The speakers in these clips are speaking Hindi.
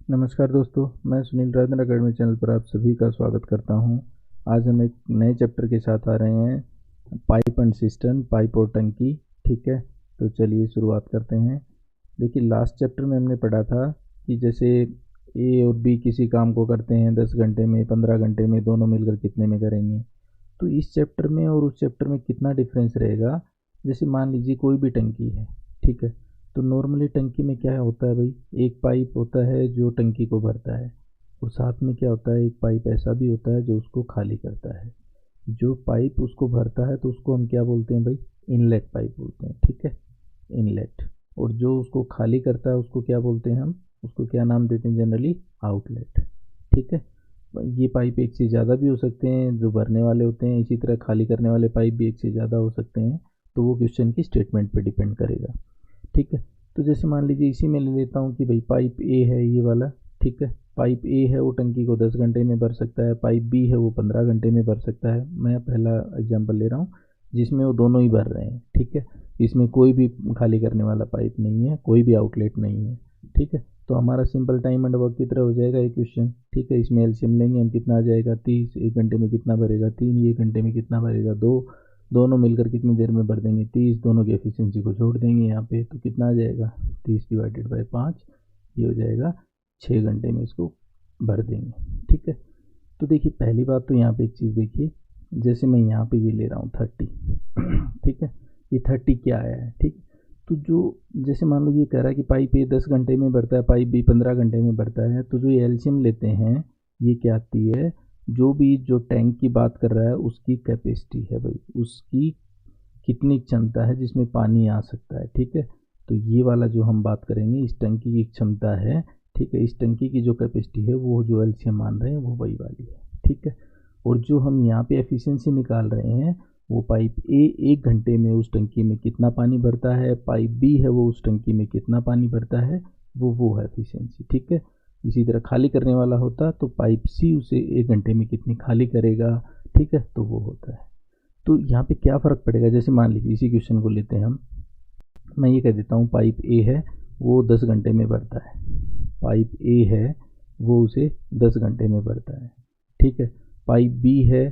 नमस्कार दोस्तों, मैं सुनील राजन अकेडमी चैनल पर आप सभी का स्वागत करता हूं। आज हम एक नए चैप्टर के साथ आ रहे हैं, पाइप एंड सिस्टम, पाइप और टंकी। ठीक है, तो चलिए शुरुआत करते हैं। देखिए, लास्ट चैप्टर में हमने पढ़ा था कि जैसे ए और बी किसी काम को करते हैं 10 घंटे में, 15 घंटे में, दोनों मिलकर कितने में करेंगे। तो इस चैप्टर में और उस चैप्टर में कितना डिफरेंस रहेगा। जैसे मान लीजिए कोई भी टंकी है, ठीक है, तो नॉर्मली टंकी में क्या होता है भाई, एक पाइप होता है जो टंकी को भरता है, और साथ में क्या होता है, एक पाइप ऐसा भी होता है जो उसको खाली करता है। जो पाइप उसको भरता है तो उसको हम क्या बोलते हैं भाई, इनलेट पाइप बोलते हैं। ठीक है, इनलेट। और जो उसको खाली करता है उसको क्या बोलते हैं, हम उसको क्या नाम देते हैं जनरली, आउटलेट। ठीक है, ये पाइप एक से ज़्यादा भी हो सकते हैं जो भरने वाले होते हैं, इसी तरह खाली करने वाले पाइप भी एक से ज़्यादा हो सकते हैं। तो वो क्वेश्चन की स्टेटमेंट पे डिपेंड करेगा। ठीक है, तो जैसे मान लीजिए इसी में ले लेता हूँ कि भाई पाइप ए है ये वाला। ठीक है, पाइप ए है वो टंकी को 10 घंटे में भर सकता है, पाइप बी है वो 15 घंटे में भर सकता है। मैं पहला एग्जांपल ले रहा हूँ जिसमें वो दोनों ही भर रहे हैं। ठीक है, इसमें कोई भी खाली करने वाला पाइप नहीं है, कोई भी आउटलेट नहीं है। ठीक है, तो हमारा सिंपल टाइम एंड वर्क की तरह हो जाएगा ये क्वेश्चन। ठीक है, इसमें एलसीएम लेंगे हम, कितना आ जाएगा 30। 1 घंटे में कितना भरेगा 3, 1 घंटे में कितना भरेगा 2, दोनों मिलकर कितनी देर में भर देंगे 30। दोनों की एफिशिएंसी को जोड़ देंगे यहाँ पे, तो कितना आ जाएगा 30/5, ये हो जाएगा 6 घंटे में इसको भर देंगे। ठीक है, तो देखिए पहली बात तो यहाँ पे एक चीज़ देखिए, जैसे मैं यहाँ पे ये ले रहा हूँ 30। ठीक है, ये 30 क्या आया है। ठीक, तो जो जैसे मान लो ये कह रहा है कि पाइप ए 10 घंटे में भरता है, पाइप बी 15 घंटे में भरता है, तो जो ये एलसीएम लेते हैं ये क्या आती है, जो टैंक की बात कर रहा है उसकी कैपेसिटी है भाई, उसकी कितनी क्षमता है जिसमें पानी आ सकता है। ठीक है, तो ये वाला जो हम बात करेंगे इस टंकी की क्षमता है। ठीक है, इस टंकी की जो कैपेसिटी है वो जो एलसीएम मान रहे हैं वो वही वाली है। ठीक है, और जो हम यहाँ पे एफिशिएंसी निकाल रहे हैं वो पाइप ए 1 घंटे में उस टंकी में कितना पानी भरता है, पाइप बी है वो उस टंकी में कितना पानी भरता है, वो है एफिशिएंसी। ठीक है, इसी तरह खाली करने वाला होता तो पाइप सी उसे 1 घंटे में कितनी खाली करेगा। ठीक है, तो वो होता है। तो यहाँ पे क्या फ़र्क पड़ेगा, जैसे मान लीजिए इसी क्वेश्चन को लेते हैं हम। मैं ये कह देता हूँ पाइप ए है वो 10 घंटे में भरता है, पाइप ए है वो उसे 10 घंटे में भरता है। ठीक है, पाइप बी है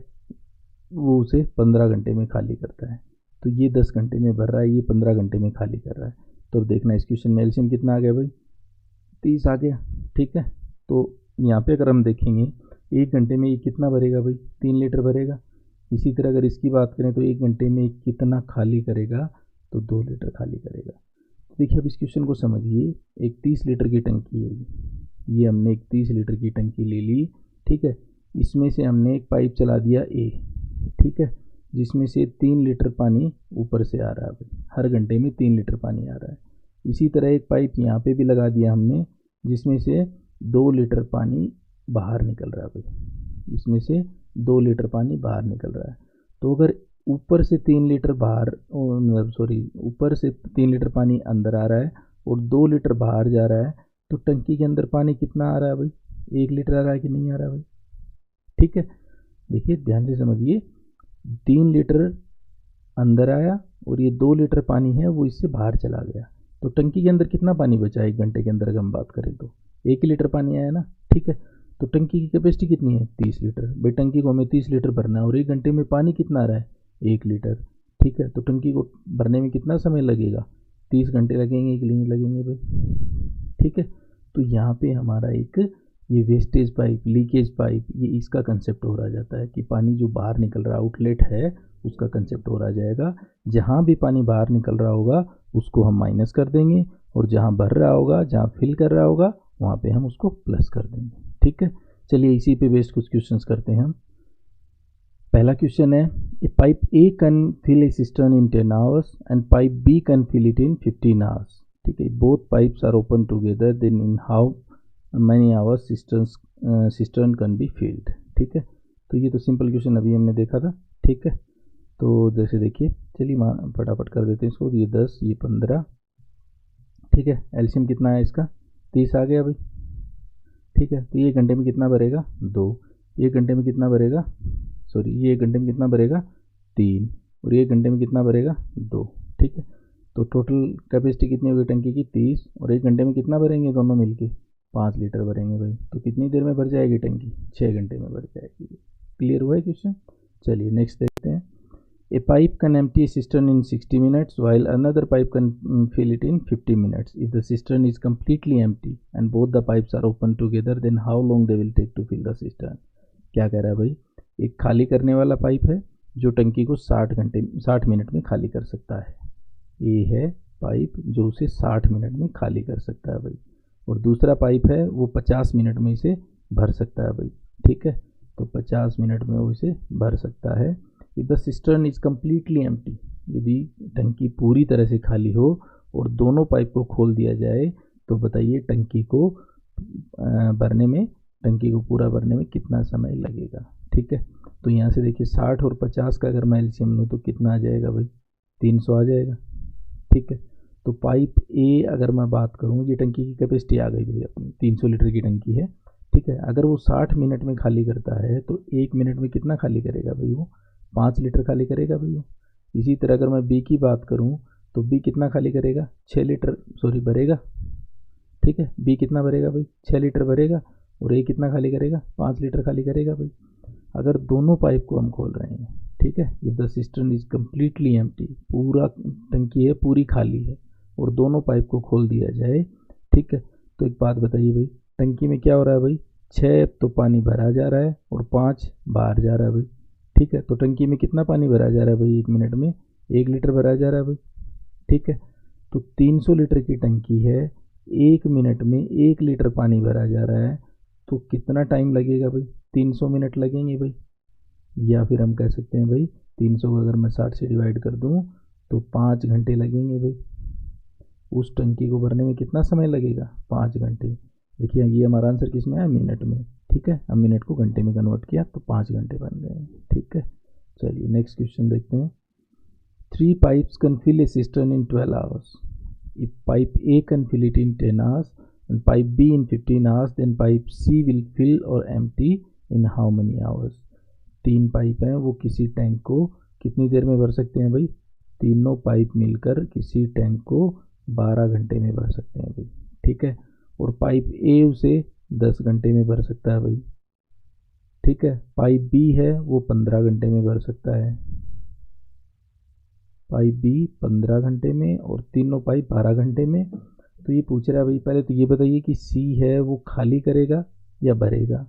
वो उसे 15 घंटे में खाली करता है। तो ये 10 घंटे में भर रहा है, ये 15 घंटे में खाली कर रहा है। तो देखना इस क्वेश्चन में एलसीएम कितना आ गया भाई, 30 आ गया। ठीक है, तो यहाँ पे अगर हम देखेंगे 1 घंटे में ये कितना भरेगा भाई, 3 लीटर भरेगा। इसी तरह अगर इसकी बात करें तो 1 घंटे में कितना खाली करेगा, तो 2 लीटर खाली करेगा। तो देखिए अब इस क्वेश्चन को समझिए, एक 30 लीटर की टंकी है ये हमने एक 30 लीटर की टंकी ले ली। ठीक है, इसमें से हमने एक पाइप चला दिया ए। ठीक है, जिसमें से 3 लीटर पानी ऊपर से आ रहा है भाई, हर घंटे में 3 लीटर पानी आ रहा है। इसी तरह एक पाइप यहाँ पे भी लगा दिया हमने जिसमें से 2 लीटर पानी बाहर निकल रहा है भाई, इसमें से 2 लीटर पानी बाहर निकल रहा है। तो अगर ऊपर से 3 लीटर बाहर, सॉरी, ऊपर से 3 लीटर पानी अंदर आ रहा है और 2 लीटर बाहर जा रहा है, तो टंकी के अंदर पानी कितना आ रहा है भाई, 1 लीटर आ रहा है कि नहीं आ रहा है भाई। ठीक है, देखिए ध्यान से समझिए, 3 लीटर अंदर आया और ये 2 लीटर पानी है वो इससे बाहर चला गया। तो टंकी के अंदर कितना पानी बचा 1 घंटे के अंदर अगर हम बात करें तो 1 लीटर पानी आया ना। ठीक है, तो टंकी की कैपेसिटी कितनी है 30 लीटर भाई, टंकी को हमें 30 लीटर भरना है और 1 घंटे में पानी कितना आ रहा है 1 लीटर। ठीक है, तो टंकी को भरने में कितना समय लगेगा, 30 घंटे लगेंगे कि नहीं लगेंगे भाई। ठीक है, तो यहाँ पे हमारा एक ये वेस्टेज पाइप, लीकेज पाइप, ये इसका कंसेप्ट हो रहा जाता है कि पानी जो बाहर निकल रहा आउटलेट है उसका कंसेप्ट हो रहा जाएगा। जहाँ भी पानी बाहर निकल रहा होगा उसको हम माइनस कर देंगे, और जहाँ भर रहा होगा, जहाँ फिल कर रहा होगा, वहाँ पे हम उसको प्लस कर देंगे। ठीक है, चलिए इसी पे बेस्ड कुछ क्वेश्चंस करते हैं हम। पहला क्वेश्चन है, A pipe A can fill a cistern in 10 hours and pipe B can fill it in 15 hours. ठीक है, both pipes are open together, then in how many hours cistern can be filled. ठीक है, तो ये तो सिंपल क्वेश्चन अभी हमने देखा था। ठीक है, तो जैसे देखिए, चलिए फटाफट कर देते हैं इसको, ये 10, ये 15। ठीक है, एलसीएम कितना है इसका 30 आ गया भाई। ठीक है, तो ये 1 घंटे में कितना भरेगा 2, 1 घंटे में कितना भरेगा, सॉरी, ये 1 घंटे में कितना भरेगा 3, और ये 1 घंटे में कितना भरेगा 2। ठीक है, तो टोटल कैपेसिटी कितनी होगी टंकी की 30, और 1 घंटे में कितना भरेंगे दोनों मिलके 5 लीटर भरेंगे भाई, तो कितनी देर में भर जाएगी टंकी? 6 घंटे में भर जाएगी। क्लियर हुआ है क्वेश्चन? चलिए नेक्स्ट देखते हैं। A pipe can empty cistern in 60 minutes while another pipe can fill it in 50 minutes. If the cistern is completely empty and both the pipes are open together, then how long they will take to fill the cistern? क्या कह रहा है भाई? एक खाली करने वाला पाइप है जो टंकी को 60 मिनट में खाली कर सकता है। ये है पाइप जो उसे 60 मिनट में खाली कर सकता है भाई, और दूसरा पाइप है वो 50 मिनट में इसे भर सकता है भाई। ठीक है, तो 50 मिनट में वो इसे भर सकता है। If the cistern is completely empty, यदि टंकी पूरी तरह से खाली हो और दोनों पाइप को खोल दिया जाए, तो बताइए टंकी को भरने में, टंकी को पूरा भरने में कितना समय लगेगा। ठीक है, तो यहाँ से देखिए 60 और 50 का अगर मैं एलसीएम लूँ तो कितना आ जाएगा भाई? 300 आ जाएगा। ठीक है, तो पाइप ए अगर मैं बात करूँ, ये टंकी की कैपेसिटी आ गई भाई अपनी, 300 लीटर की टंकी है। ठीक है, अगर वो 60 मिनट में खाली करता है तो 1 मिनट में कितना खाली करेगा भाई? वो 5 लीटर खाली करेगा भाई वो। इसी तरह अगर मैं बी की बात करूँ तो बी कितना खाली करेगा? 6 लीटर भरेगा। ठीक है, बी कितना भरेगा भाई? 6 लीटर भरेगा, और ए कितना खाली करेगा? 5 लीटर खाली करेगा भाई। अगर दोनों पाइप को हम खोल रहे हैं, ठीक है, if the cistern is completely empty, पूरा टंकी है पूरी खाली है, और दोनों पाइप को खोल दिया जाए, ठीक है, तो एक बात बताइए भाई, टंकी में क्या हो रहा है भाई? 6 तो पानी भरा जा रहा है और 5 बाहर जा रहा है भाई। ठीक है, तो टंकी में कितना पानी भरा जा रहा है भाई? 1 मिनट में 1 लीटर भरा जा रहा है भाई। ठीक है, तो 300 लीटर की टंकी है, 1 मिनट में 1 लीटर पानी भरा जा रहा है, तो कितना टाइम लगेगा भाई? 300 मिनट लगेंगे भाई। या फिर हम कह सकते हैं भाई 300 को अगर मैं 60 से डिवाइड कर दूं तो 5 घंटे लगेंगे भाई। उस टंकी को भरने में कितना समय लगेगा? 5 घंटे। देखिए ये हमारा आंसर किस में है? मिनट में। ठीक है, हम मिनट को घंटे में कन्वर्ट किया तो 5 घंटे बन गए। ठीक है, चलिए नेक्स्ट क्वेश्चन देखते हैं। 3 pipes can fill a cistern in 12 hours. If pipe A can fill it in 10 hours and pipe B in 15 hours, then pipe C will fill or empty in how many hours? 3 pipe हैं, वो किसी टैंक को कितनी देर में भर सकते हैं भाई? तीनों पाइप मिलकर किसी टैंक को 12 घंटे में भर सकते हैं भाई। ठीक है, और पाइप ए उसे 10 घंटे में भर सकता है भाई। ठीक है, पाइप बी है वो 15 घंटे में भर सकता है। पाइप बी 15 घंटे में और तीनों पाइप 12 घंटे में। तो ये पूछ रहा है भाई, पहले तो ये बताइए कि सी है वो खाली करेगा या भरेगा,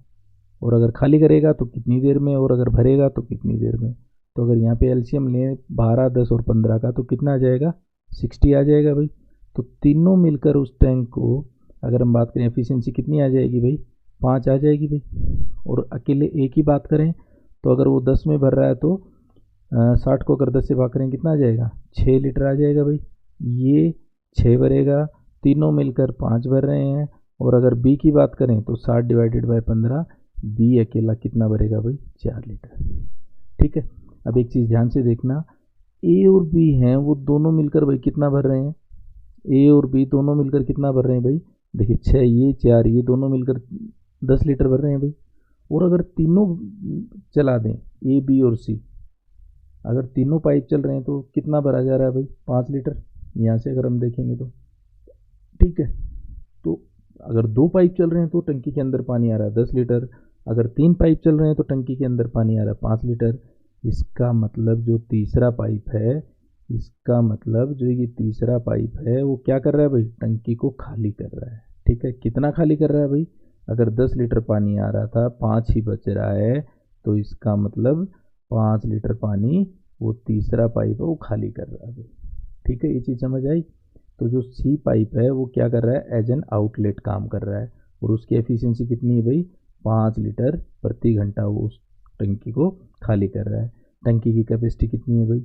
और अगर खाली करेगा तो कितनी देर में, और अगर भरेगा तो कितनी देर में। तो अगर यहाँ पे एलसीएम लें 12, 10 और 15 का, तो कितना आ जाएगा? 60 आ जाएगा भाई। तो तीनों मिलकर उस टैंक को अगर हम बात करें एफिशिएंसी कितनी आ जाएगी भाई? 5 आ जाएगी भाई। और अकेले एक ही बात करें तो अगर वो 10 में भर रहा है तो 60 को अगर 10 से भाग करें कितना आ जाएगा? 6 लीटर आ जाएगा भाई। ये 6 भरेगा, तीनों मिलकर 5 भर रहे हैं। और अगर बी की बात करें तो 60 डिवाइडेड बाय 15, बी अकेला कितना भरेगा भाई? 4 लीटर। ठीक है, अब एक चीज़ ध्यान से देखना, ए और बी हैं वो दोनों मिलकर भाई कितना भर रहे हैं? ए और बी दोनों मिलकर कितना भर रहे हैं भाई? देखिए 6 ये 4 ये दोनों मिलकर 10 लीटर भर रहे हैं भाई। और अगर तीनों चला दें ए बी और सी, अगर तीनों पाइप चल रहे हैं तो कितना भरा जा रहा है भाई? 5 लीटर। यहाँ से अगर हम देखेंगे तो ठीक है, तो अगर 2 पाइप चल रहे हैं तो टंकी के अंदर पानी आ रहा है 10 लीटर, अगर 3 पाइप चल रहे हैं तो टंकी के अंदर पानी आ रहा है 5 लीटर। इसका मतलब जो तीसरा पाइप है, इसका मतलब जो ये तीसरा पाइप है वो क्या कर रहा है भाई? टंकी को खाली कर रहा है। ठीक है, कितना खाली कर रहा है भाई? अगर 10 लीटर पानी आ रहा था, 5 ही बच रहा है, तो इसका मतलब 5 लीटर पानी वो तीसरा पाइप है वो खाली कर रहा है भाई। ठीक है, ये चीज़ समझ आई? तो जो सी पाइप है वो क्या कर रहा है? एज एन आउटलेट काम कर रहा है, और उसकी एफिशिएंसी कितनी है भाई? 5 लीटर प्रति घंटा वो उस टंकी को खाली कर रहा है। टंकी की कैपेसिटी कितनी है भाई?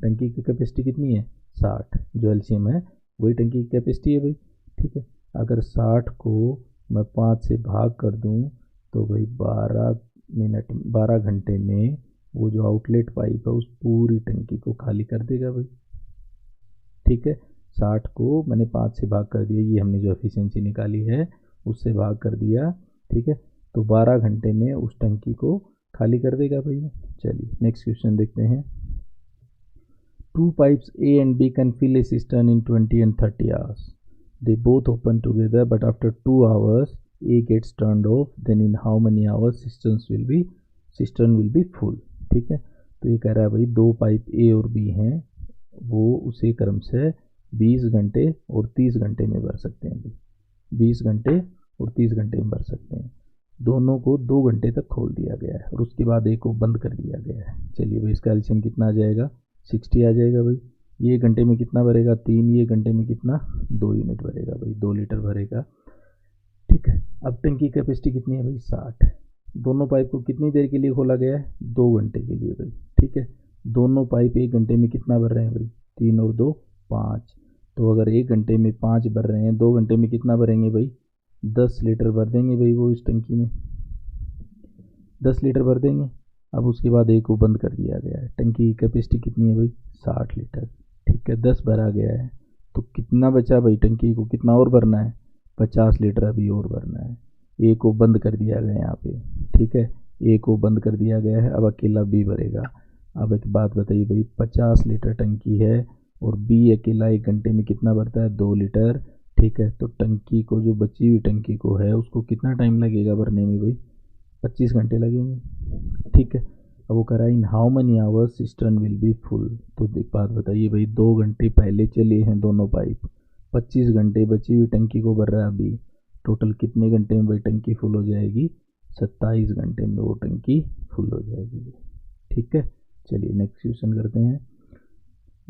टंकी की कैपेसिटी कितनी है? 60। जो एलसीएम है वही टंकी की कैपेसिटी है भाई। ठीक है, अगर 60 को मैं 5 से भाग कर दूं तो भाई 12 घंटे में वो जो आउटलेट पाइप है उस पूरी टंकी को खाली कर देगा भाई। ठीक है, 60 को मैंने 5 से भाग कर दिया, ये हमने जो एफिशिएंसी निकाली है उससे भाग कर दिया। ठीक है, तो 12 घंटे में उस टंकी को खाली कर देगा भैया। चलिए नेक्स्ट क्वेश्चन देखते हैं। 2 pipes A and B can fill a cistern in 20 and 30 hours. they both open together but after 2 hours A gets turned off, then in how many hours cistern will be full। ठीक है, तो ये कह रहा है भाई दो पाइप A और B हैं, वो उसे क्रम से 20 घंटे और 30 घंटे में भर सकते हैं भाई, 20 घंटे और 30 घंटे में भर सकते हैं। दोनों को 2 घंटे तक खोल दिया गया है और उसके बाद एक को बंद कर दिया गया है। चलिए भाई इसका एलसीएम कितना आ जाएगा, 60 आ जाएगा भाई। ये घंटे में कितना भरेगा, 3, ये घंटे में कितना, 2 यूनिट भरेगा भाई, 2 लीटर भरेगा। ठीक है, अब टंकी की कैपेसिटी कितनी है भाई, 60। दोनों पाइप को कितनी देर के लिए खोला गया है, 2 घंटे के लिए भाई। ठीक है, दोनों पाइप 1 घंटे में कितना भर रहे हैं भाई, 3 और 2 5। तो अगर 1 घंटे में 5 भर रहे हैं, 2 घंटे में कितना भरेंगे भाई, 10 लीटर भर देंगे भाई वो इस टंकी में, 10 लीटर भर देंगे। अब उसके बाद एक को बंद कर दिया गया है। टंकी की कैपेसिटी कितनी है भाई, 60 लीटर। ठीक है, 10 भरा गया है तो कितना बचा भाई, टंकी को कितना और भरना है, 50 लीटर अभी और भरना है। ए को बंद कर दिया गया है यहाँ पे। ठीक है, ए को बंद कर दिया गया है, अब अकेला बी भरेगा। अब एक बात बताइए भाई, 50 लीटर टंकी है और बी अकेला 1 घंटे में कितना भरता है, 2 लीटर। ठीक है, तो टंकी को, जो बची हुई टंकी को है, उसको कितना टाइम लगेगा भरने में भाई, 25 घंटे लगेंगे। ठीक है, अब वो कह रहा है in how many hours cistern will be full. तो एक बात बताइए भाई, 2 घंटे पहले चले हैं दोनों पाइप, 25 घंटे बची हुई टंकी को भर रहा है अभी, टोटल कितने घंटे में भाई टंकी फुल हो जाएगी, 27 घंटे में वो टंकी फुल हो जाएगी। ठीक है, चलिए नेक्स्ट क्वेश्चन करते हैं।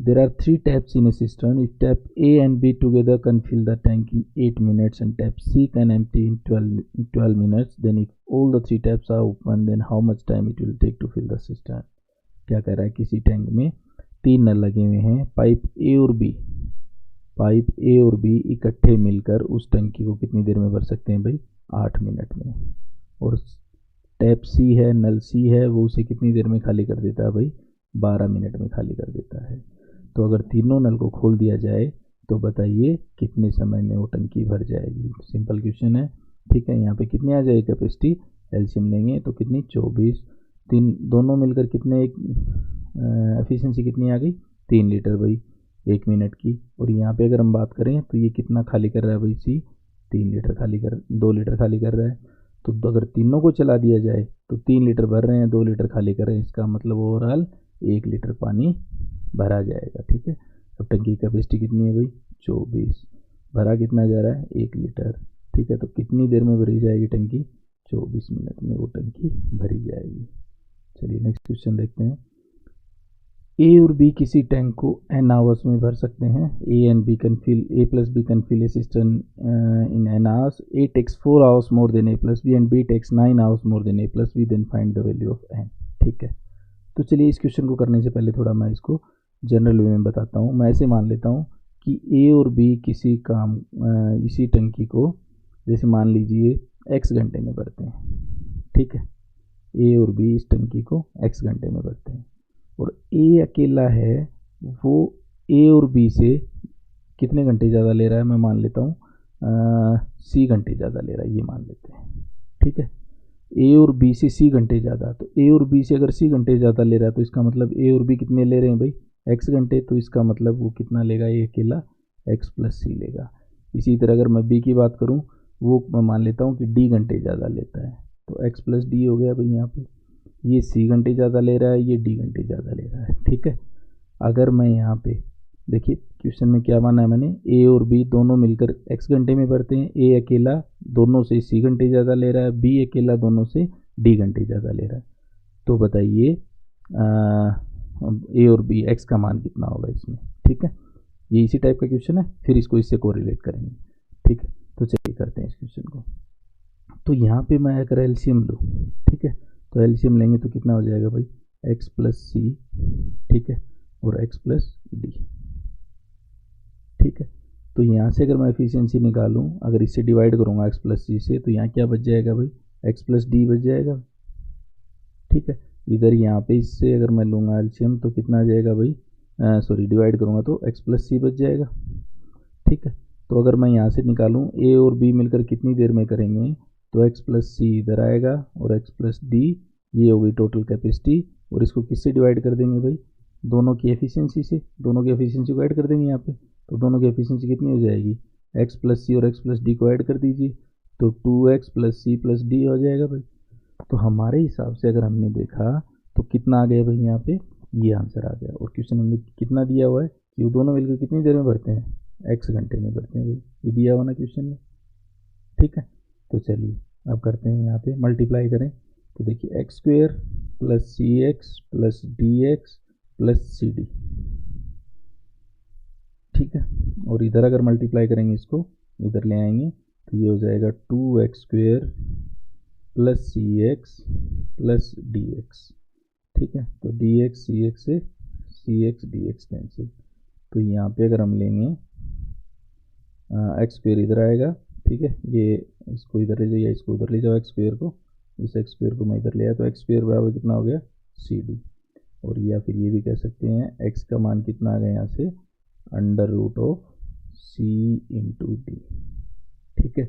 There are 3 taps in a cistern. If tap A and B together can fill the tank in 8 minutes and tap C can empty in 12 minutes, then if all the 3 taps are open, then how much time it will take to fill the cistern? क्या कह रहा है, किसी टैंक में 3 नल लगे हुए हैं, पाइप A और B इकट्ठे मिलकर उस टंकी को कितनी देर में भर सकते हैं भाई, 8 मिनट में। और टैप C है, नल C है, वो उसे कितनी देर में खाली कर देता है भाई, 12 मिनट में खाली कर देता है। तो अगर तीनों नल को खोल दिया जाए तो बताइए कितने समय में वो टंकी भर जाएगी। सिंपल क्वेश्चन है। ठीक है, यहाँ पे कितनी आ जाएगी कैपेसिटी, एलसीएम लेंगे तो कितनी, 24, 3 दोनों मिलकर कितने, एक एफिशिएंसी कितनी आ गई, 3 लीटर भाई 1 मिनट की। और यहाँ पे अगर हम बात करें तो ये कितना खाली कर रहा है भाई, सी 3 लीटर खाली कर, 2 लीटर खाली कर रहा है। तो अगर तीनों को चला दिया जाए तो 3 लीटर भर रहे हैं, 2 लीटर खाली कर रहे हैं, इसका मतलब ओवरऑल 1 लीटर पानी भरा जाएगा। ठीक है, अब टंकी की कैपेसिटी कितनी है भाई, 24, भरा कितना जा रहा है, 1 लीटर। ठीक है, तो कितनी देर में भरी जाएगी टंकी, 24 मिनट में वो टंकी भरी जाएगी। चलिए नेक्स्ट क्वेश्चन देखते हैं। ए और बी किसी टैंक को n आवर्स में भर सकते हैं। A plus B can fill a cistern in n hours. A takes 4 hours more than A plus B and B takes 9 hours more than A plus B, then find the value of n। ठीक है, तो चलिए इस क्वेश्चन को करने से पहले थोड़ा मैं इसको जनरल वे में बताता हूँ। मैं ऐसे मान लेता हूँ कि ए और बी किसी काम इसी टंकी को, जैसे मान लीजिए x घंटे में भरते हैं। ठीक है, ए और बी इस टंकी को x घंटे में भरते हैं और ए अकेला है, वो ए और बी से कितने घंटे ज़्यादा ले रहा है, मैं मान लेता हूँ सी घंटे ज़्यादा ले रहा है, ये मान लेते हैं। ठीक है, ए और बी से सी घंटे ज़्यादा, तो ए और बी से अगर सी घंटे ज़्यादा ले रहा है तो इसका मतलब ए और बी कितने ले रहे हैं भाई, एक्स घंटे। तो इसका मतलब वो कितना लेगा, ए अकेला एक्स प्लस सी लेगा। इसी तरह अगर मैं बी की बात करूँ, वो मैं मान लेता हूँ कि डी घंटे ज़्यादा लेता है, तो एक्स प्लस डी हो गया भाई। यहाँ पे ये सी घंटे ज़्यादा ले रहा है, ये डी घंटे ज़्यादा ले रहा है। ठीक है, अगर मैं यहाँ पे देखिए क्वेश्चन में क्या माना है मैंने, ए और बी दोनों मिलकर एक्स घंटे में भरते हैं, ए अकेला दोनों से सी घंटे ज़्यादा ले रहा है, बी अकेला दोनों से डी घंटे ज़्यादा ले रहा है। तो बताइए ए और बी एक्स का मान कितना होगा इसमें। ठीक है, ये इसी टाइप का क्वेश्चन है, फिर इसको इससे कोरिलेट करेंगे। ठीक है, तो चलिए करते हैं इस क्वेश्चन को। तो यहाँ पे मैं अगर एलसीएम लूँ, ठीक है, तो एलसीएम लेंगे तो कितना हो जाएगा भाई, एक्स प्लस सी, ठीक है, और एक्स प्लस डी। ठीक है, तो यहाँ से अगर मैं एफिशिएंसी निकालूँ, अगर इससे डिवाइड करूँगा एक्स प्लस सी से, तो यहाँ क्या बच जाएगा भाई, एक्स प्लस डी बच जाएगा। ठीक है, इधर यहाँ पे इससे अगर मैं लूँगा एलसीएम तो कितना आ जाएगा भाई, सॉरी डिवाइड करूँगा तो एक्स प्लस सी बच जाएगा। ठीक है, तो अगर मैं यहाँ से निकालूँ ए और बी मिलकर कितनी देर में करेंगे, तो एक्स प्लस सी इधर आएगा और एक्स प्लस डी, ये हो गई टोटल कैपेसिटी। और इसको किससे डिवाइड कर देंगे भाई, दोनों की एफिशिएंसी से, दोनों की एफिशिएंसी को ऐड कर देंगे यहाँ पे, तो दोनों की एफिशिएंसी कितनी हो जाएगी, एक्स प्लस सी और एक्स प्लस डी को ऐड कर दीजिए, तो 2x plus C plus D हो जाएगा भाई। तो हमारे हिसाब से अगर हमने देखा तो कितना आ गया भाई, यहाँ पे ये आंसर आ गया। और क्वेश्चन में कितना दिया हुआ है कि वो दोनों मिलकर कितनी देर में भरते हैं, x घंटे में भरते हैं भाई, ये दिया हुआ ना क्वेश्चन में, ठीक है। तो चलिए अब करते हैं, यहाँ पे मल्टीप्लाई करें तो देखिए x square plus c x plus d x plus c d, ठीक है। और इधर अगर मल्टीप्लाई करेंगे, इसको इधर ले आएंगे तो ये हो जाएगा 2x square plus c x plus d x, ठीक है। तो डी एक्स सी एक्स से सी एक्स डी एक्स कैंसिल, तो यहाँ पे अगर हम लेंगे एक्स स्क्वेयर इधर आएगा, ठीक है। ये इसको इधर ले जाओ या इसको उधर ले जाओ, एक्स स्क्वेयर को, इस एक्स स्क्वेयर को मैं इधर ले आया, तो एक्स स्क्वेयर बराबर कितना हो गया सी डी। और या फिर ये भी कह सकते हैं एक्स का मान कितना आ गया यहाँ से, under root of C into D, ठीक है।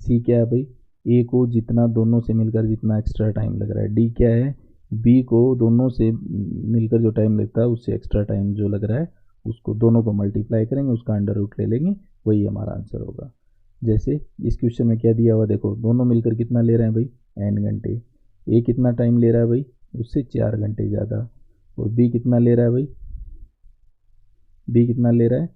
सी क्या है भाई, ए को जितना दोनों से मिलकर जितना एक्स्ट्रा टाइम लग रहा है, डी क्या है, बी को दोनों से मिलकर जो टाइम लगता है उससे एक्स्ट्रा टाइम जो लग रहा है उसको दोनों को मल्टीप्लाई करेंगे, उसका अंडर रूट ले लेंगे, वही हमारा आंसर होगा। जैसे इस क्वेश्चन में क्या दिया हुआ देखो, दोनों मिलकर कितना ले रहे हैं भाई, n घंटे। ए कितना टाइम ले रहा है भाई, उससे 4 घंटे ज़्यादा। और बी कितना ले रहा है भाई, बी कितना ले रहा है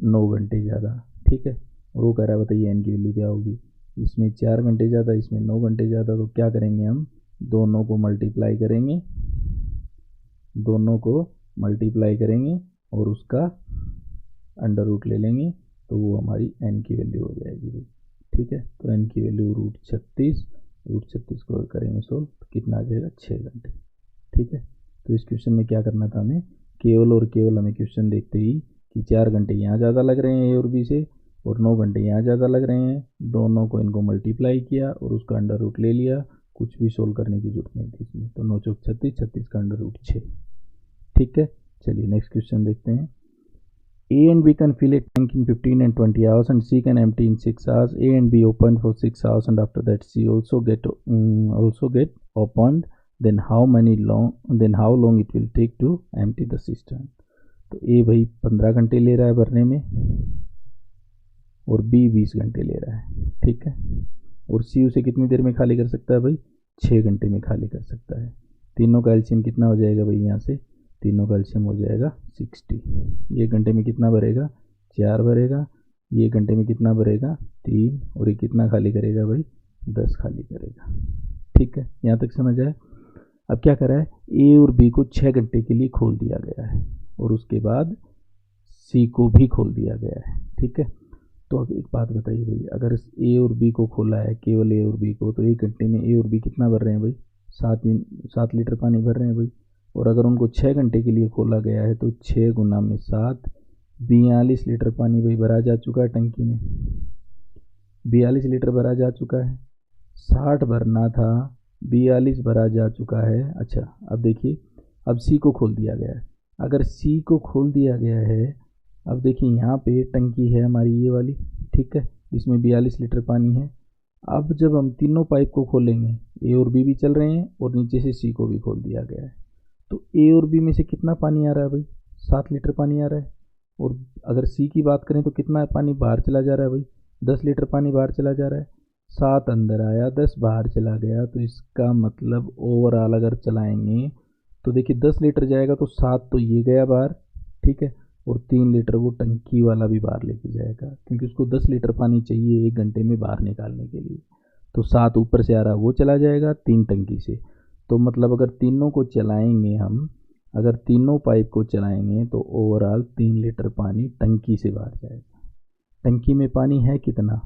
9 घंटे ज़्यादा, ठीक है। और वो कह रहा है बताइए n की वैल्यू क्या होगी, इसमें 4 घंटे ज़्यादा, इसमें 9 घंटे ज़्यादा। तो क्या करेंगे हम, दोनों को मल्टीप्लाई करेंगे, दोनों को मल्टीप्लाई करेंगे और उसका अंडर रूट ले लेंगे, तो वो हमारी n की वैल्यू हो जाएगी भाई, ठीक है। तो n की वैल्यू रूट 36 को करेंगे सोल्व तो कितना आ जाएगा 6 घंटे, ठीक है। तो इस क्वेश्चन में क्या करना था हमें, केवल और केवल हमें क्वेश्चन देखते ही कि 4 घंटे यहाँ ज़्यादा लग रहे हैं ए और बी से और 9 घंटे यहाँ ज़्यादा लग रहे हैं, दोनों को इनको मल्टीप्लाई किया और उसका अंडर रूट ले लिया, कुछ भी सोल्व करने की जरूरत नहीं थी इसमें। तो 9 चौक 36, 36 का अंडर रूट 6, ठीक है। चलिए नेक्स्ट क्वेश्चन देखते हैं। A and B can fill a tank in 15 and 20 hours and C can empty in 6 hours. A and B opened for 6 hours and after that C also get opened. Then how long it will take to empty the cistern? तो A भाई 15 घंटे ले रहा है भरने में और B 20 घंटे ले रहा है, ठीक है। और C उसे कितनी देर में खाली कर सकता है भाई, 6 घंटे में खाली कर सकता है। तीनों का एलसीएम कितना हो जाएगा भाई, यहाँ से तीनों का एलसीएम हो जाएगा 60। ये घंटे में कितना भरेगा, 4 भरेगा, ये घंटे में कितना भरेगा 3, और ये कितना खाली करेगा भाई 10 खाली करेगा, ठीक है। यहाँ तक समझ आए। अब क्या करा है, ए और बी को 6 घंटे के लिए खोल दिया गया है और उसके बाद सी को भी खोल दिया गया है, ठीक है। तो अब एक बात बताइए भाई, अगर ए और बी को खोला है, केवल ए और बी को, तो 1 घंटे में ए और बी कितना भर रहे हैं भाई, 7 लीटर पानी भर रहे हैं भाई। और अगर उनको 6 घंटे के लिए खोला गया है तो 6 गुना में 7, 42 लीटर पानी भाई भरा जा चुका है टंकी में, 42 लीटर भरा जा चुका है, 60 भरना था, 42 भरा जा चुका है। अच्छा अब देखिए, अब सी को खोल दिया गया है। अगर सी को खोल दिया गया है, अब देखिए यहाँ पे टंकी है हमारी ये वाली, ठीक है, इसमें 42 लीटर पानी है। अब जब हम तीनों पाइप को खोलेंगे, ए और बी भी चल रहे हैं और नीचे से सी को भी खोल दिया गया है, तो ए और बी में से कितना पानी आ रहा है भाई, 7 लीटर पानी आ रहा है। और अगर सी की बात करें तो कितना पानी बाहर चला जा रहा है भाई, 10 लीटर पानी बाहर चला जा रहा है। 7 अंदर आया, 10 बाहर चला गया, तो इसका मतलब ओवरऑल अगर चलाएंगे तो देखिए 10 लीटर जाएगा तो 7 तो ये गया बाहर, ठीक है, और 3 लीटर वो टंकी वाला भी बाहर लेके जाएगा, क्योंकि उसको 10 लीटर पानी चाहिए 1 घंटे में बाहर निकालने के लिए। तो 7 ऊपर से आ रहा वो चला जाएगा 3 टंकी से। तो मतलब अगर तीनों को चलाएंगे हम, अगर तीनों पाइप को चलाएंगे तो ओवरऑल 3 लीटर पानी टंकी से बाहर जाएगा। टंकी में पानी है कितना,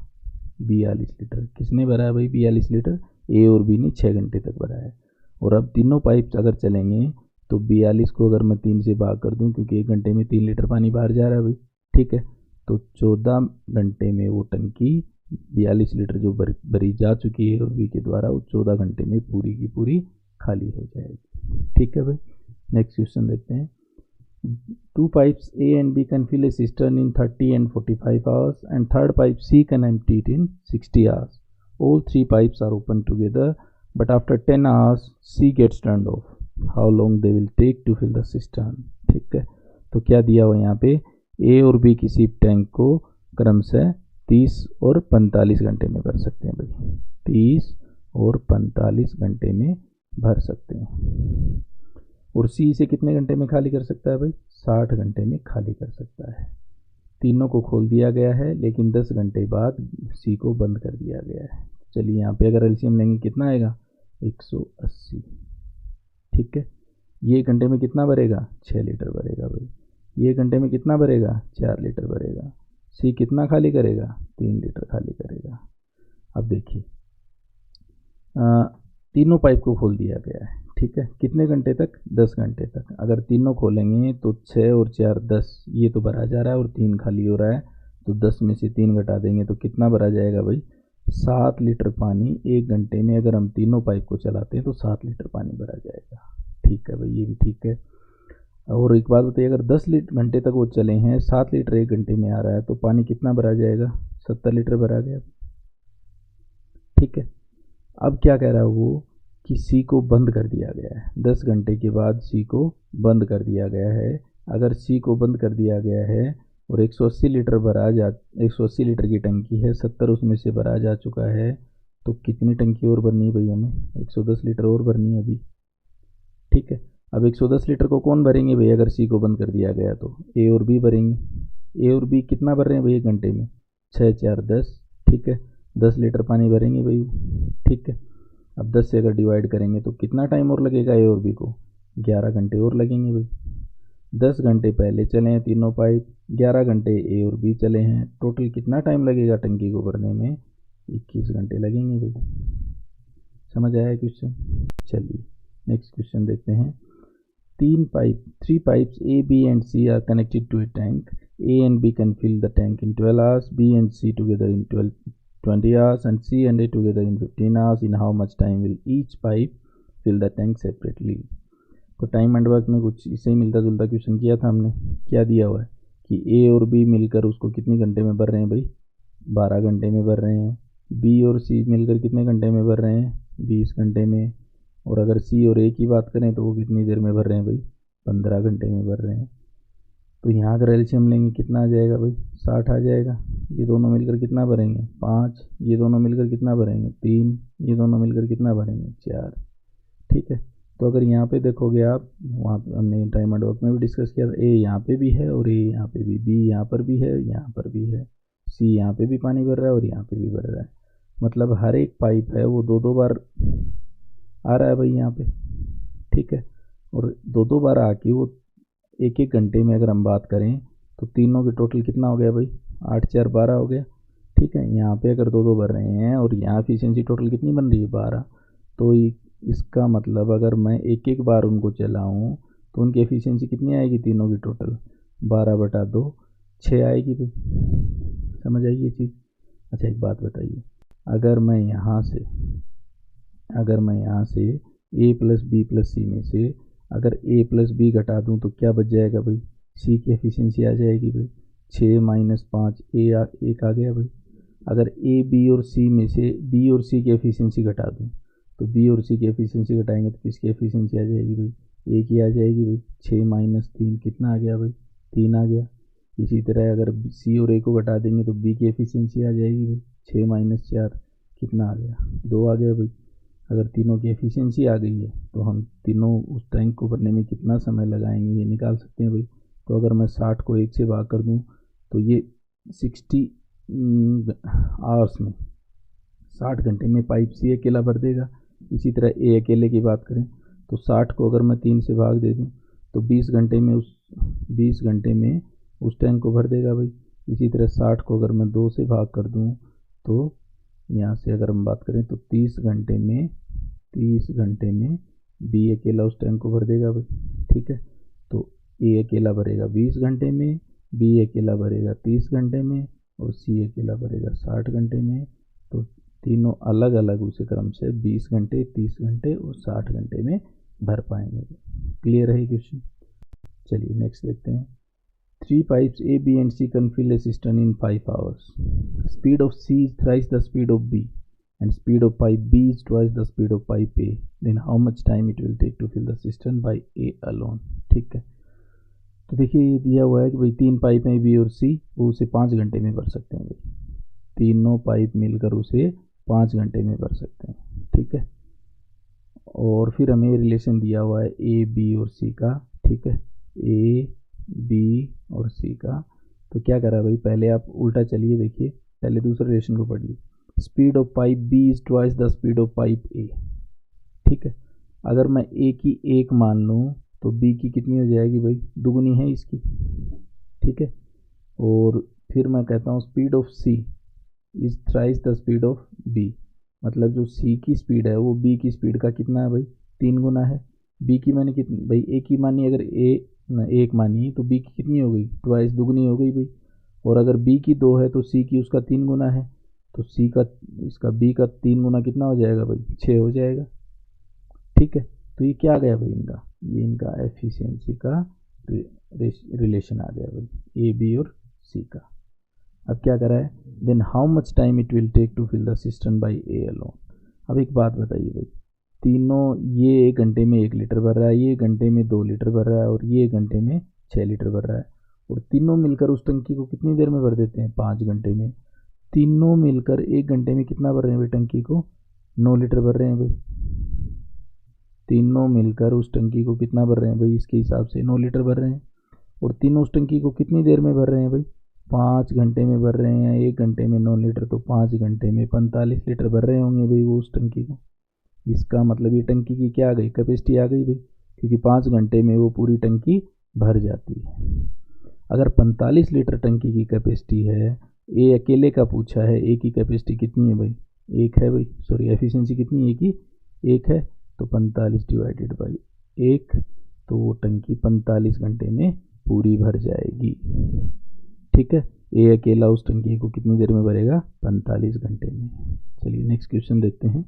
42 लीटर। किसने भरा है भाई 42 लीटर, ए और बी ने 6 घंटे तक भरा है। और अब तीनों पाइप अगर चलेंगे तो 42 को अगर मैं 3 से भाग कर दूं, क्योंकि 1 घंटे में 3 लीटर पानी बाहर जा रहा है भाई, ठीक है, तो 14 घंटे में वो टंकी 42 लीटर जो भरी जा चुकी है और बी के द्वारा, वो 14 घंटे में पूरी की पूरी खाली हो जाएगी, ठीक है भाई। नेक्स्ट क्वेश्चन देखते हैं। 2 pipes A and B can fill a cistern in 30 and 45 hours and third pipe C can empty it in 60 hours. All 3 pipes are open together, but after 10 hours C gets turned off. How long they will take to fill the cistern? ठीक है, तो क्या दिया हुआ यहाँ पे, A और B किसी टैंक को क्रमशः 30 और 45 घंटे में भर सकते हैं भाई, 30 और 45 घंटे में भर सकते हैं। और सी से कितने घंटे में खाली कर सकता है भाई, 60 घंटे में खाली कर सकता है। तीनों को खोल दिया गया है, लेकिन 10 घंटे बाद सी को बंद कर दिया गया है। चलिए यहाँ पे अगर एलसीएम लेंगे कितना आएगा, 180। ठीक है, ये घंटे में कितना भरेगा, 6 लीटर भरेगा भाई। ये घंटे में कितना भरेगा, 4 लीटर भरेगा। सी कितना खाली करेगा, 3 लीटर खाली करेगा। अब देखिए तीनों पाइप को खोल दिया गया है। ठीक है, कितने घंटे तक, 10 घंटे तक। अगर तीनों खोलेंगे तो 6 और 4 10, ये तो भरा जा रहा है और 3 खाली हो रहा है, तो 10 में से 3 घटा देंगे तो कितना भरा जाएगा भाई, 7 लीटर पानी 1 घंटे में। अगर हम तीनों पाइप को चलाते हैं तो 7 लीटर पानी भरा जाएगा। ठीक है भाई, ये भी ठीक है। और एक बात बताइए, अगर 10 घंटे तक वो चले हैं, 7 लीटर 1 घंटे में आ रहा है, तो पानी कितना भरा जाएगा, 70 लीटर भरा गया। ठीक है, अब क्या कह रहा है वो कि सी को बंद कर दिया गया है। 10 घंटे के बाद सी को बंद कर दिया गया है। अगर सी को बंद कर दिया गया है और 180 लीटर 180 लीटर की टंकी है, 70 उसमें से भरा जा चुका है, तो कितनी टंकी और भरनी है भाई हमें, 110 लीटर और भरनी है अभी। ठीक है, अब 110 लीटर को कौन भरेंगे भाई, अगर सी को बंद कर दिया गया तो ए और बी भरेंगे। ए और बी कितना भर रहे हैं भाई 1 घंटे में, 6 4 10। ठीक है, 10 लीटर पानी भरेंगे भाई। ठीक है, अब 10 से अगर डिवाइड करेंगे तो कितना टाइम और लगेगा ए और बी को, 11 घंटे और लगेंगे भाई। 10 घंटे पहले चले हैं तीनों पाइप, 11 घंटे ए और बी चले हैं, टोटल कितना टाइम लगेगा टंकी को भरने में, 21 घंटे लगेंगे भाई। समझ आया क्वेश्चन। चलिए नेक्स्ट क्वेश्चन देखते हैं। three pipes A, B and C are connected to a tank. A and B can fill the tank in 12 hours, B and C together in 20 hours, and C and A together in 15 hours. In how much time will each pipe fill the tank separately? तो टाइम एंड वर्क में कुछ इससे ही मिलता जुलता क्वेश्चन किया था हमने। क्या दिया हुआ है कि ए और बी मिलकर उसको कितने घंटे में भर रहे हैं भाई, 12 घंटे में भर रहे हैं। बी और सी मिलकर कितने घंटे में भर रहे हैं, 20 घंटे में। और अगर सी और ए की बात करें तो वो कितनी देर में भर रहे हैं भाई, 15 घंटे में भर रहे हैं। तो यहाँ अगर एलसीएम लेंगे कितना आ जाएगा भाई, 60 आ जाएगा। ये दोनों मिलकर कितना भरेंगे, 5। ये दोनों मिलकर कितना भरेंगे, 3। ये दोनों मिलकर कितना भरेंगे, 4। ठीक है, तो अगर यहाँ पे देखोगे आप, वहाँ पे हमने टाइम एंड वर्क में भी डिस्कस किया था, ए यहाँ पे भी है और ए यहाँ पे भी, बी यहाँ पर भी है, यहाँ पर भी है, सी यहाँ पे भी पानी भर रहा है और यहाँ पे भी भर रहा है। मतलब हर एक पाइप है वो 2-2 बार आ रहा है भाई यहाँ पे। ठीक है, और 2-2 बार आके वो 1-1 घंटे में अगर हम बात करें तो तीनों के टोटल कितना हो गया भाई, 8 4 12 हो गया। ठीक है, यहाँ पे अगर 2-2 भर रहे हैं और यहाँ एफिशिएंसी टोटल कितनी बन रही है, 12। तो इसका मतलब अगर मैं 1-1 बार उनको चलाऊँ तो उनकी एफिशिएंसी कितनी आएगी, तीनों की टोटल 12/2 6 आएगी भाई। समझ आई ये चीज़। अच्छा एक बात बताइए, अगर मैं यहाँ से a प्लस बी प्लस सी में से अगर a प्लस बी घटा दूँ तो क्या बच जाएगा भाई, c की एफिशिएंसी आ जाएगी भाई, 6 - 5 1 आ गया भाई। अगर a b और c में से b और c की एफिशिएंसी घटा दूँ तो b और c की एफिशिएंसी घटाएंगे तो किसकी एफिशिएंसी आ जाएगी भाई, a की आ जाएगी भाई। 6 - 3 कितना आ गया भाई, 3 आ गया। इसी तरह अगर c और a को घटा देंगे तो b की एफिशिएंसी आ जाएगी भाई, 6 - 4 कितना आ गया, 2 आ गया भाई। अगर तीनों की एफिशिएंसी आ गई है तो हम तीनों उस टैंक को भरने में कितना समय लगाएंगे ये निकाल सकते हैं भाई। तो अगर मैं 60 को 1 से भाग कर दूं तो ये 60 आवर्स में, 60 घंटे में पाइप सी अकेला भर देगा। इसी तरह ए अकेले की बात करें तो 60 को अगर मैं 3 से भाग दे दूँ तो 20 घंटे में उस टैंक को भर देगा भाई। इसी तरह 60 को अगर मैं 2 से भाग कर दूँ तो यहाँ से अगर हम बात करें तो 30 घंटे में बी अकेला उस टैंक को भर देगा भाई। ठीक है, तो ए अकेला भरेगा 20 घंटे में, बी अकेला भरेगा 30 घंटे में और सी अकेला भरेगा 60 घंटे में। तो तीनों अलग अलग उसी क्रम से 20 घंटे, 30 घंटे और 60 घंटे में भर पाएंगे। क्लियर है क्वेश्चन। चलिए नेक्स्ट देखते हैं। 3 pipes A, B and C can fill a cistern in 5 hours. Speed of C is thrice the speed of B and speed of pipe B is twice the speed of pipe A. Then how much time it will take to fill the cistern by A alone? ठीक है, तो देखिए ये दिया हुआ है कि भाई 3 पाइप हैं B और C, वो उसे 5 घंटे में भर सकते हैं भाई। तीनों पाइप मिलकर उसे 5 घंटे में भर सकते हैं। ठीक है, और फिर हमें रिलेशन दिया हुआ है ए बी और सी का। ठीक है, ए बी और सी का। तो क्या करा भाई, पहले आप उल्टा चलिए, देखिए पहले दूसरे रिलेशन को पढ़िए। Speed of pipe B is twice the speed of pipe A. ठीक है, अगर मैं ए की 1 मान लूँ तो बी की कितनी हो जाएगी भाई, दुगनी है इसकी। ठीक है, और फिर मैं कहता हूँ speed of C is thrice the speed of B, मतलब जो सी की स्पीड है वो बी की स्पीड का कितना है भाई, 3 गुना है। बी की मैंने कितनी भाई, ए की मानी, अगर ए 1 मानी तो बी की कितनी हो गई, ट्वाइस, दुगनी हो गई भाई। और अगर बी की 2 है तो सी की उसका 3 गुना है, तो सी का इसका बी का 3 गुना कितना हो जाएगा भाई, 6 हो जाएगा। ठीक है, तो ये क्या आ गया भाई इनका, ये इनका एफिशिएंसी का रिलेशन आ गया भाई, ए बी और सी का। अब क्या करा है, then how much time it will take to fill the system by A alone. अब एक बात बताइए भाई, तीनों, ये 1 घंटे में 1 लीटर भर रहा है, ये 1 घंटे में 2 लीटर भर रहा है, और ये 1 घंटे में 6 लीटर भर रहा है, और तीनों मिलकर उस टंकी को कितनी देर में भर देते हैं, 5 घंटे में। तीनों मिलकर 1 घंटे में कितना भर रहे हैं भाई, टंकी को 9 लीटर भर रहे हैं भाई। तीनों मिलकर उस टंकी को कितना भर रहे हैं भाई, इसके हिसाब से 9 लीटर भर रहे हैं। और तीनों उस टंकी को कितनी देर में भर रहे हैं भाई, 5 घंटे में भर रहे हैं। 1 घंटे में 9 लीटर, तो 5 घंटे में 45 लीटर भर रहे होंगे भाई वो उस टंकी को। इसका मतलब ये टंकी की क्या आ गई, कैपेसिटी आ गई भाई, क्योंकि 5 घंटे में वो पूरी टंकी भर जाती है। अगर 45 लीटर टंकी की कैपेसिटी है, ए अकेले का पूछा है, ए की कैपेसिटी कितनी है भाई, 1 है भाई, सॉरी एफिशिएंसी कितनी है की, 1 है, तो 45 डिवाइडेड बाई 1, तो वो टंकी 45 घंटे में पूरी भर जाएगी। ठीक है, ए अकेला उस टंकी को कितनी देर में भरेगा, 45 घंटे में। चलिए नेक्स्ट क्वेश्चन देखते हैं।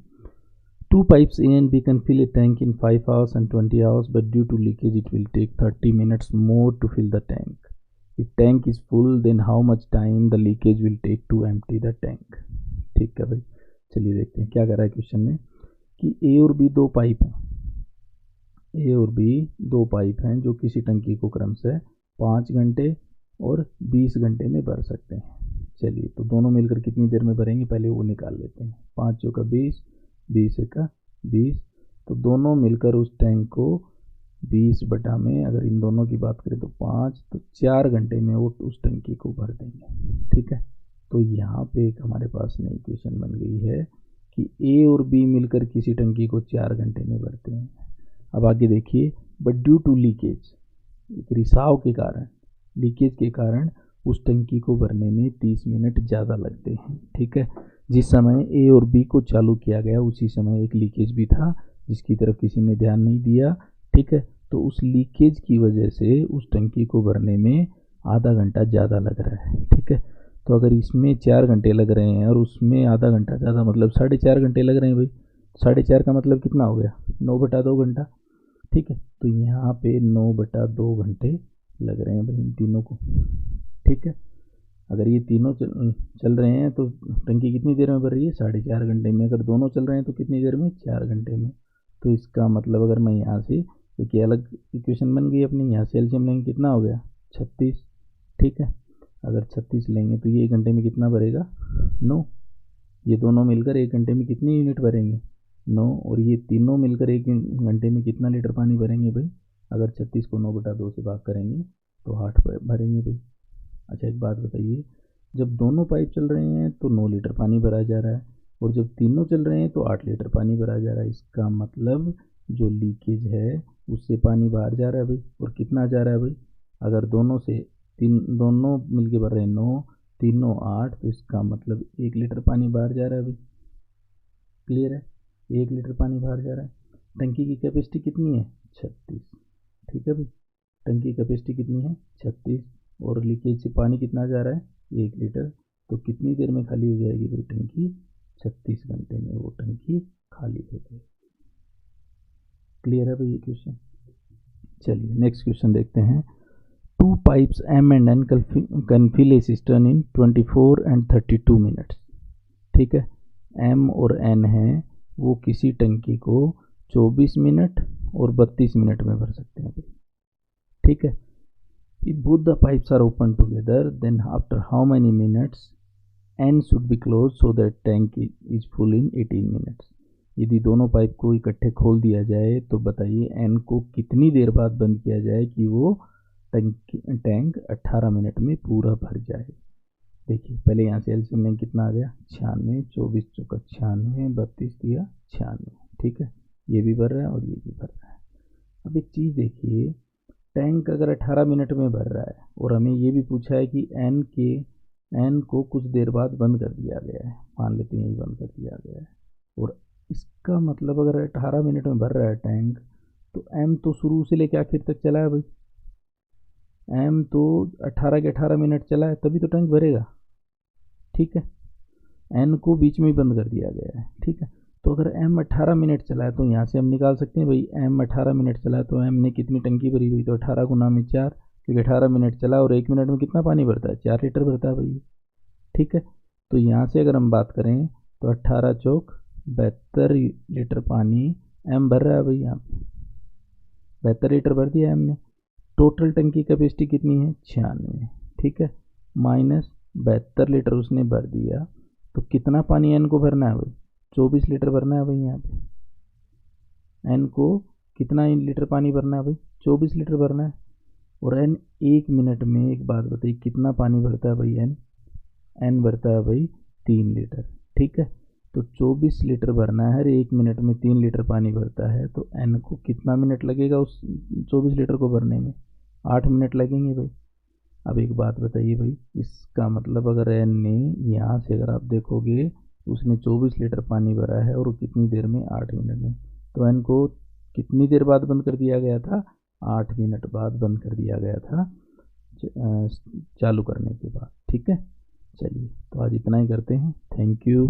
2 pipes A and B can fill a tank in 5 hours and 20 hours, but due to leakage it will take 30 minutes more to fill the tank. If tank is full, then how much time the leakage will take to empty the tank? ठीक है भाई, चलिए देखते हैं क्या कर रहा है क्वेश्चन में, कि ए और बी 2 पाइप हैं, ए और बी 2 पाइप हैं जो किसी टंकी को क्रमशः 5 घंटे और 20 घंटे में भर सकते हैं। चलिए, तो दोनों मिलकर कितनी देर में भरेंगे, पहले वो निकाल लेते हैं। 5 चौका 20, 20 एका 20, तो दोनों मिलकर उस टैंक को 20 बटा में, अगर इन दोनों की बात करें तो 5, तो 4 घंटे में वो उस टंकी को भर देंगे। ठीक है, तो यहाँ पे एक हमारे पास नई इक्वेशन बन गई है कि ए और बी मिलकर किसी टंकी को 4 घंटे में भरते हैं। अब आगे देखिए, बट ड्यू टू लीकेज, एक रिसाव के कारण, लीकेज के कारण उस टंकी को भरने में 30 मिनट ज़्यादा लगते हैं। ठीक है, जिस समय ए और बी को चालू किया गया उसी समय एक लीकेज भी था जिसकी तरफ किसी ने ध्यान नहीं दिया। ठीक है, तो उस लीकेज की वजह से उस टंकी को भरने में आधा घंटा ज़्यादा लग रहा है। ठीक है, तो अगर इसमें 4 घंटे लग रहे हैं और उसमें आधा घंटा ज़्यादा, मतलब 4.5 घंटे लग रहे हैं भाई। 4.5 का मतलब कितना हो गया, 9/2 घंटा। ठीक है, तो यहाँ पे 9/2 घंटे लग रहे हैं भाई इन तीनों को। ठीक है, अगर ये तीनों चल रहे हैं तो टंकी कितनी देर में भर रही है, 4.5 घंटे में। अगर दोनों चल रहे हैं तो कितनी देर में, 4 घंटे में। तो इसका मतलब अगर मैं यहाँ से एक अलग इक्वेशन बन गई अपनी, यहाँ से एलसीएम लेंगे कितना हो गया, 36। ठीक है, अगर 36 लेंगे तो ये 1 घंटे में कितना भरेगा, 9। ये दोनों मिलकर 1 घंटे में कितनी यूनिट भरेंगे, 9। और ये तीनों मिलकर 1 घंटे में कितना लीटर पानी भरेंगे भाई, अगर 36 को 9/2 से भाग करेंगे तो 8 भरेंगे भाई। अच्छा एक बात बताइए, जब दोनों पाइप चल रहे हैं तो 9 लीटर पानी भरा जा रहा है, और जब तीनों चल रहे हैं तो 8 लीटर पानी भरा जा रहा है। इसका मतलब जो लीकेज है उससे पानी बाहर जा रहा है भाई। और कितना जा रहा है भाई, अगर दोनों मिलके भर रहे हैं 9, तीनों 8, तो इसका मतलब 1 लीटर पानी बाहर जा रहा है भाई। क्लियर है, 1 लीटर पानी बाहर जा रहा है। टंकी की कैपेसिटी कितनी है, 36। ठीक है भाई, टंकी कैपेसिटी कितनी है, 36, और लीकेज से पानी कितना जा रहा है, 1 लीटर। तो कितनी देर में खाली हो जाएगी भाई टंकी, 36 घंटे में वो टंकी खाली हो जाएगी। क्लियर है भाई ये क्वेश्चन। चलिए नेक्स्ट क्वेश्चन देखते हैं। 2 pipes M and N can fill a cistern in 24 and 32 minutes। ठीक है, M और N है, वो किसी टंकी को 24 मिनट और 32 मिनट में भर सकते हैं भाई। ठीक है, if both the pipes are open together, then after how many minutes N should be close so that tank is full in 18 minutes. यदि दोनों पाइप को इकट्ठे खोल दिया जाए तो बताइए एन को कितनी देर बाद बंद किया जाए कि वो टैंक 18 मिनट में पूरा भर जाए। देखिए पहले यहाँ से एलसीएम लेंगे, कितना आ गया 96, 24 चौका 96, 32 दिया 96। ठीक है, ये भी भर रहा है और ये भी भर रहा है। अब एक चीज़ देखिए, टैंक अगर 18 मिनट में भर रहा है और हमें ये भी पूछा है कि एन को कुछ देर बाद बंद कर दिया गया है, मान लेते हैं ये बंद कर दिया गया है, और इसका मतलब अगर 18 मिनट में भर रहा है टैंक, तो एम तो शुरू से लेकर आखिर तक चला है भाई, एम तो 18 के 18 मिनट चला है, तभी तो टैंक भरेगा। ठीक है, एन को बीच में ही बंद कर दिया गया है। ठीक है, तो अगर एम 18 मिनट चला है तो यहाँ से हम निकाल सकते हैं भाई एम 18 मिनट चला है तो एम ने कितनी टंकी भरी हुई, तो 18 गुना में 4, क्योंकि 18 मिनट चला और 1 मिनट में कितना पानी भरता है, 4 लीटर भरता है भाई। ठीक है, तो यहाँ से अगर हम बात करें तो 18 चौक 72 लीटर पानी एम भर रहा है भाई, यहाँ पे 72 लीटर भर दिया एम ने। टोटल टंकी कैपेसिटी कितनी है 96। ठीक है, माइनस 72 लीटर उसने भर दिया, तो कितना पानी एन को भरना है भाई, 24 लीटर भरना है भाई। यहाँ पे एन को कितना लीटर पानी भरना है भाई, 24 लीटर भरना है। और एन 1 मिनट में, एक बात बताइए कितना पानी भरता है भाई एन भरता है भाई 3 लीटर। ठीक है, तो 24 लीटर भरना है, 1 मिनट में 3 लीटर पानी भरता है, तो एन को कितना मिनट लगेगा उस 24 लीटर को भरने में, 8 मिनट लगेंगे भाई। अब एक बात बताइए भाई, इसका मतलब अगर एन ने यहाँ से अगर आप देखोगे उसने 24 लीटर पानी भरा है और वो कितनी देर में, 8 मिनट में, तो एन को कितनी देर बाद बंद कर दिया गया था, 8 मिनट बाद बंद कर दिया गया था चालू करने के बाद। ठीक है, चलिए तो आज इतना ही करते हैं, थैंक यू।